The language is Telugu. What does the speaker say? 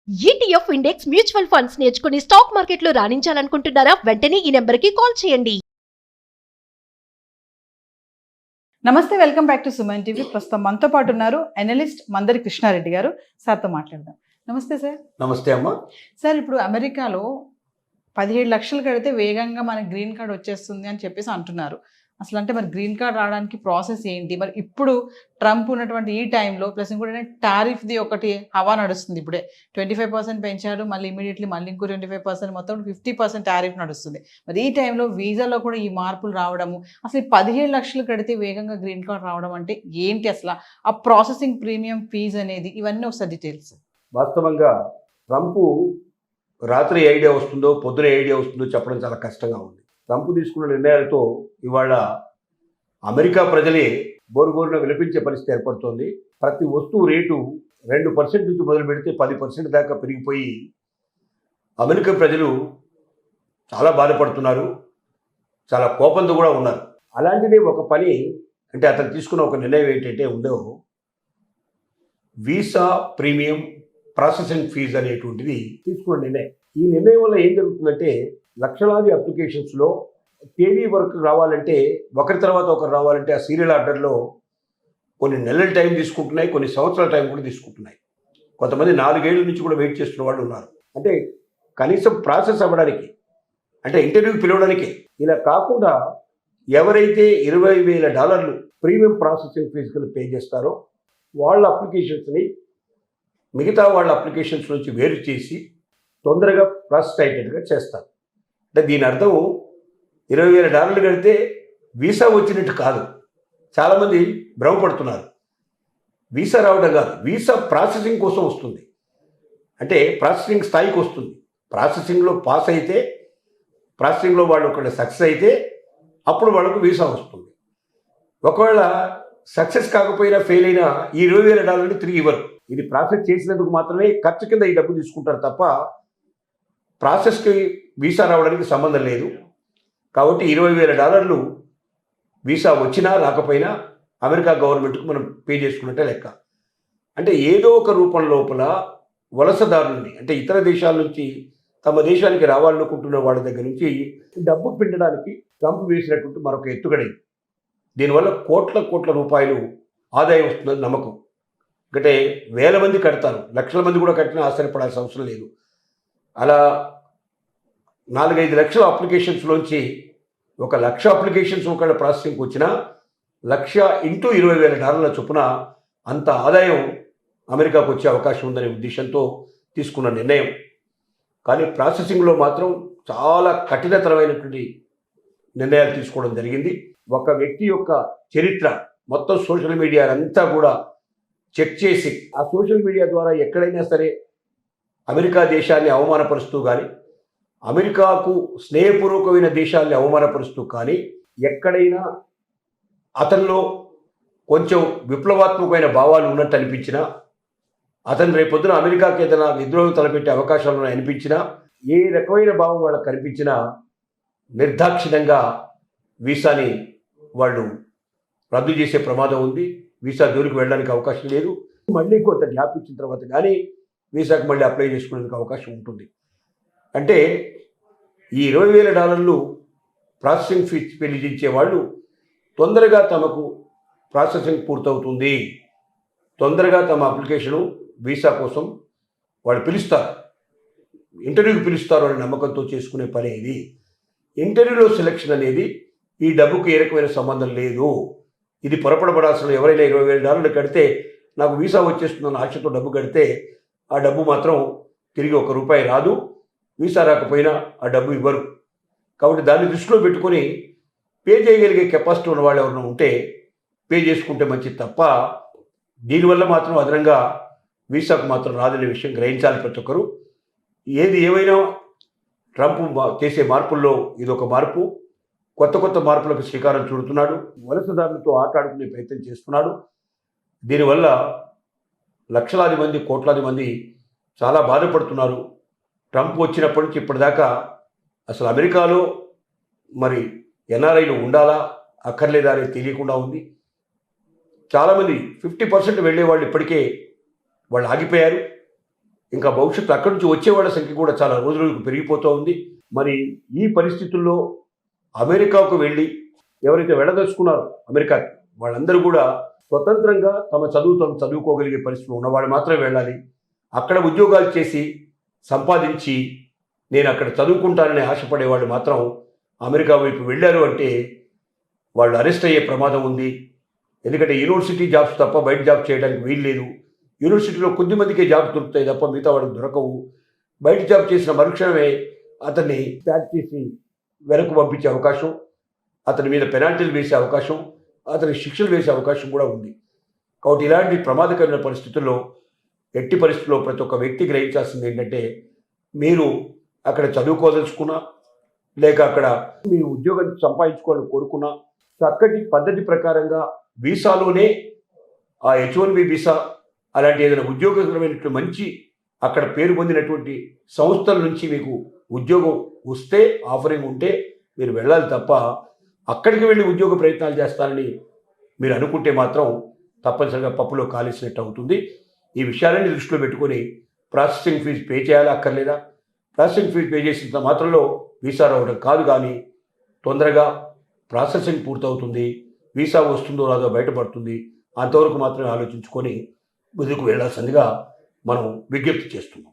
ఈటీఎఫ్ ఇండెక్స్ మ్యూచువల్ ఫండ్స్ నేర్చుకుని స్టాక్ మార్కెట్లో రాణించాలనుకుంటున్నారా? వెంటనే ఈ నెంబర్కి కాల్ చేయండి. నమస్తే, welcome back to Suman TV. ప్రస్తుతం మనతో పాటు ఉన్నారు అనలిస్ట్ మందరి కృష్ణారెడ్డి గారు. సార్తో మాట్లాడదాం. నమస్తే సార్. నమస్తే అమ్మ. సార్, ఇప్పుడు అమెరికాలో 17 లక్షలు కడితే వేగంగా మనకి గ్రీన్ కార్డ్ వచ్చేస్తుంది అని చెప్పేసి అంటున్నారు. అసలు అంటే మరి గ్రీన్ కార్డ్ రావడానికి ప్రాసెస్ ఏంటి? మరి ఇప్పుడు ట్రంప్ ఉన్నటువంటి ఈ టైంలో ప్లస్ ఇంకోటి టారిఫ్ది ఒకటి హవా నడుస్తుంది. ఇప్పుడే 25% పెంచారు, మళ్ళీ ఇమీడియట్లీ మళ్ళీ ఇంకో 25%, మొత్తం 50% టారిఫ్ నడుస్తుంది. మరి ఈ టైంలో వీసాలో కూడా ఈ మార్పులు రావడము, అసలు 17 లక్షలు కడితే వేగంగా గ్రీన్ కార్డ్ రావడం అంటే ఏంటి? అసలు ఆ ప్రాసెసింగ్ ప్రీమియం ఫీజు అనేది, ఇవన్నీ ఒకసారి డీటెయిల్స్. వాస్తవంగా ట్రంప్ రాత్రి ఏ ఐడియా వస్తుందో పొద్దున ఏ ఐడియా వస్తుందో చెప్పడం చాలా కష్టంగా ఉంది. ట్రంప్ తీసుకున్న నిర్ణయాలతో ఇవాళ అమెరికా ప్రజలే బోరుబోరున విలపించే పరిస్థితి ఏర్పడుతోంది. ప్రతి వస్తువు రేటు 2% నుంచి మొదలు పెడితే 10% దాకా పెరిగిపోయి అమెరికా ప్రజలు చాలా బాధపడుతున్నారు, చాలా కోపంతో కూడా ఉన్నారు. అలాంటిదే ఒక పని అంటే అతను తీసుకున్న ఒక నిర్ణయం ఏంటంటే వీసా ప్రీమియం ప్రాసెసింగ్ ఫీజు అనేటువంటిది తీసుకున్న నిర్ణయం. ఈ నిర్ణయం వల్ల ఏం జరుగుతుందంటే లక్షలాది అప్లికేషన్స్లో తేదీ వరకు రావాలంటే ఒకరి తర్వాత ఒకరు రావాలంటే ఆ సీరియల్ ఆర్డర్లో కొన్ని నెలల టైం తీసుకుంటున్నాయి, కొన్ని సంవత్సరాల టైం కూడా తీసుకుంటున్నాయి. కొంతమంది 4 ఏళ్ల నుంచి కూడా వెయిట్ చేస్తున్న వాళ్ళు ఉన్నారు. అంటే కనీసం ప్రాసెస్ అవ్వడానికి, అంటే ఇంటర్వ్యూకి పిలవడానికి. ఇలా కాకుండా ఎవరైతే $20,000 ప్రీమియం ప్రాసెసింగ్ ఫీజు కింద పే చేస్తారో వాళ్ళ అప్లికేషన్స్ని మిగతా వాళ్ళ అప్లికేషన్స్ నుంచి వేరు చేసి తొందరగా ప్రాసెస్ అయ్యేటట్టుగా చేస్తారు. అంటే దీని అర్థం $20,000 కడితే వీసా వచ్చినట్టు కాదు. చాలామంది భ్రమపడుతున్నారు. వీసా రావడం కాదు, వీసా ప్రాసెసింగ్ కోసం వస్తుంది. అంటే ప్రాసెసింగ్ స్థాయికి వస్తుంది. ప్రాసెసింగ్లో పాస్ అయితే, ప్రాసెసింగ్లో వాళ్ళు ఒకవేళ సక్సెస్ అయితే అప్పుడు వాళ్ళకు వీసా వస్తుంది. ఒకవేళ సక్సెస్ కాకపోయినా ఫెయిల్ అయినా ఈ $20,000 తిరిగి ఇవ్వరు. ఇది ప్రాసెస్ చేసినందుకు మాత్రమే ఖర్చు కింద ఈ డబ్బు తీసుకుంటారు తప్ప ప్రాసెస్కి వీసా రావడానికి సంబంధం లేదు. కాబట్టి $20,000 వీసా వచ్చినా రాకపోయినా అమెరికా గవర్నమెంట్కు మనం పే చేసుకున్నట్టే లెక్క. అంటే ఏదో ఒక రూపం లోపల వలసదారులని, అంటే ఇతర దేశాల నుంచి తమ దేశానికి రావాలనుకుంటున్న వాళ్ళ దగ్గర నుంచి డబ్బు పిండడానికి ట్రంప్ వేసినటువంటి మరొక ఎత్తుగడైంది. దీనివల్ల కోట్ల రూపాయలు ఆదాయం వస్తుందని నమ్మకం. అంటే వేల మంది కడతారు, లక్షల మంది కూడా కట్టినా ఆశ్చర్యపడాల్సిన అవసరం లేదు. అలా 4-5 లక్షల అప్లికేషన్స్లోంచి 1,00,000 అప్లికేషన్స్ ఒకళ్ళ ప్రాసెసింగ్కి వచ్చినా 1,00,000 ఇంటూ $20,000 చొప్పున అంత ఆదాయం అమెరికాకు వచ్చే అవకాశం ఉందనే ఉద్దేశంతో తీసుకున్న నిర్ణయం. కానీ ప్రాసెసింగ్లో మాత్రం చాలా కఠినతరమైనటువంటి నిర్ణయాలు తీసుకోవడం జరిగింది. ఒక వ్యక్తి యొక్క చరిత్ర మొత్తం సోషల్ మీడియా అంతా కూడా చెక్ చేసి ఆ సోషల్ మీడియా ద్వారా ఎక్కడైనా సరే అమెరికా దేశాన్ని అవమానపరుస్తూ కానీ, అమెరికాకు స్నేహపూర్వకమైన దేశాల్ని అవమానపరుస్తూ కానీ, ఎక్కడైనా అతనిలో కొంచెం విప్లవాత్మకమైన భావాలు ఉన్నట్టు అనిపించినా, అతను రేపొద్దున అమెరికాకి ఏదైనా విద్రోహం తలపెట్టే అవకాశాలను అనిపించినా, ఏ రకమైన భావం వాళ్ళకు కనిపించినా నిర్దాక్షిణ్యంగా వీసాని వాళ్ళు రద్దు చేసే ప్రమాదం ఉంది. వీసా జోలికి వెళ్ళడానికి అవకాశం లేదు. మళ్ళీ కొంత గ్యాప్ ఇచ్చిన తర్వాత కానీ వీసాకు మళ్ళీ అప్లై చేసుకునేందుకు అవకాశం ఉంటుంది. అంటే ఈ $20,000 ప్రాసెసింగ్ ఫీజు చెల్లించే వాళ్ళు తొందరగా తమకు ప్రాసెసింగ్ పూర్తవుతుంది, తొందరగా తమ అప్లికేషను వీసా కోసం వాళ్ళు పిలుస్తారు, ఇంటర్వ్యూకి పిలుస్తారు అనే నమ్మకంతో చేసుకునే పని ఇది. ఇంటర్వ్యూలో సెలెక్షన్ అనేది ఈ డబ్బుకు ఏ రకమైన సంబంధం లేదు. ఇది పొరపడబడాల్సిన, ఎవరైనా $20,000 కడితే నాకు వీసా వచ్చేస్తుందన్న ఆశతో డబ్బు కడితే ఆ డబ్బు మాత్రం తిరిగి ₹1 రాదు. వీసా రాకపోయినా ఆ డబ్బు ఇవ్వరు. కాబట్టి దాన్ని దృష్టిలో పెట్టుకొని పే చేయగలిగే కెపాసిటీ ఉన్న వాళ్ళు ఎవరైనా ఉంటే పే చేసుకుంటే మంచిది తప్ప దీనివల్ల మాత్రం అదనంగా వీసాకు మాత్రం రాదనే విషయం గ్రహించాలి ప్రతి ఒక్కరు. ఏది ఏమైనా ట్రంప్ చేసే మార్పుల్లో ఇదొక మార్పు. కొత్త మార్పులకు శ్రీకారం చుడుతున్నాడు. వలసదారులతో ఆటాడుకునే ప్రయత్నం చేస్తున్నాడు. దీనివల్ల లక్షలాది మంది, కోట్లాది మంది చాలా బాధపడుతున్నారు. ట్రంప్ వచ్చినప్పటి నుంచి ఇప్పటిదాకా అసలు అమెరికాలో మరి ఎన్ఆర్ఐలు ఉండాలా అక్కర్లేదా అనేది తెలియకుండా ఉంది. చాలామంది 50% వెళ్ళేవాళ్ళు ఇప్పటికే వాళ్ళు ఆగిపోయారు. ఇంకా భవిష్యత్తు అక్కడి నుంచి వచ్చే వాళ్ళ సంఖ్య కూడా చాలా రోజు రోజుకు పెరిగిపోతూ ఉంది. మరి ఈ పరిస్థితుల్లో అమెరికాకు వెళ్ళి ఎవరైతే వెళ్ళదలుచుకున్నారో అమెరికాకి వాళ్ళందరూ కూడా స్వతంత్రంగా తమ చదువుకోగలిగే పరిస్థితులు ఉన్నవాళ్ళు మాత్రమే వెళ్ళాలి. అక్కడ ఉద్యోగాలు చేసి సంపాదించి నేను అక్కడ చదువుకుంటానని ఆశపడేవాళ్ళు మాత్రం అమెరికా వైపు వెళ్ళారు అంటే వాళ్ళు అరెస్ట్ అయ్యే ప్రమాదం ఉంది. ఎందుకంటే యూనివర్సిటీ జాబ్స్ తప్ప బయట జాబ్ చేయడానికి వీలు లేదు. యూనివర్సిటీలో కొద్దిమందికే జాబ్ దొరుకుతాయి తప్ప మిగతా వాళ్ళకి దొరకవు. బయట జాబ్ చేసిన మరుక్షణమే అతన్ని ప్యాక్ చేసి వెనక్కు పంపించే అవకాశం, అతని మీద పెనాల్టీలు వేసే అవకాశం, అతని శిక్షలు వేసే అవకాశం కూడా ఉంది. కాబట్టి ఇలాంటి ప్రమాదకరమైన పరిస్థితుల్లో ఎట్టి పరిస్థితుల్లో ప్రతి ఒక్క వ్యక్తి గ్రహించాల్సింది ఏంటంటే, మీరు అక్కడ చదువుకోదలుచుకున్నా లేక అక్కడ మీ ఉద్యోగం సంపాదించుకోవాలని కోరుకున్నా చక్కటి పద్ధతి ప్రకారంగా వీసాలోనే ఆ H1B వీసా అలాంటి ఏదైనా ఉద్యోగకరమైనటువంటి మంచి అక్కడ పేరు పొందినటువంటి సంస్థల నుంచి మీకు ఉద్యోగం వస్తే ఆఫరింగ్ ఉంటే మీరు వెళ్ళాలి తప్ప అక్కడికి వెళ్ళి ఉద్యోగ ప్రయత్నాలు చేస్తానని మీరు అనుకుంటే మాత్రం తప్పనిసరిగా పప్పులో కాలేసినట్టు అవుతుంది. ఈ విషయాలన్నీ దృష్టిలో పెట్టుకొని ప్రాసెసింగ్ ఫీజు పే చేయాలా అక్కర్లేదా? ప్రాసెసింగ్ ఫీజు పే చేసినంత మాత్రంలో వీసా రావడం కాదు, కానీ తొందరగా ప్రాసెసింగ్ పూర్తవుతుంది, వీసా వస్తుందో రాదో బయటపడుతుంది. అంతవరకు మాత్రమే ఆలోచించుకొని ముందుకు వెళ్ళాల్సిందిగా మనం విజ్ఞప్తి చేస్తున్నాం.